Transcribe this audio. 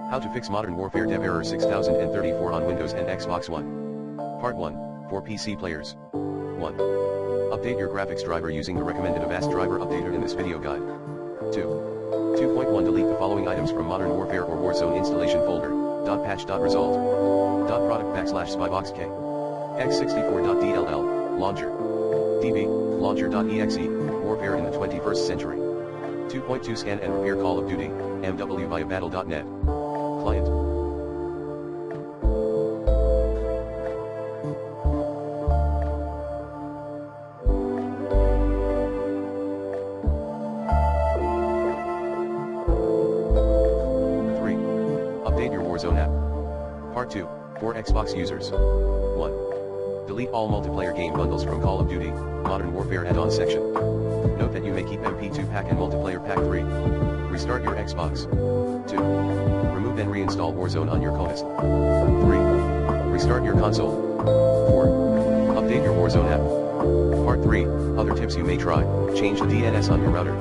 How to fix Modern Warfare Dev Error 6034 on Windows and Xbox One. Part 1, for PC players. 1. Update your graphics driver using the recommended Avast driver updater in this video guide. 2. 2.1 Delete the following items from Modern Warfare or Warzone installation folder. .patch.result. .product/spyboxk. x64.dll, launcher. db, launcher.exe, warfare in the 21st century. 2.2 Scan and repair Call of Duty, MW via battle.net. Client. Update your Warzone app. Part 2, for Xbox users. 1. Delete all multiplayer game bundles from Call of Duty, Modern Warfare add-on section. Note that you may keep MP2 pack and multiplayer pack 3. Restart your Xbox. 2. Remove and reinstall Warzone on your console. 3. Restart your console. 4. Update your Warzone app. Part 3, other tips you may try, change the DNS on your router.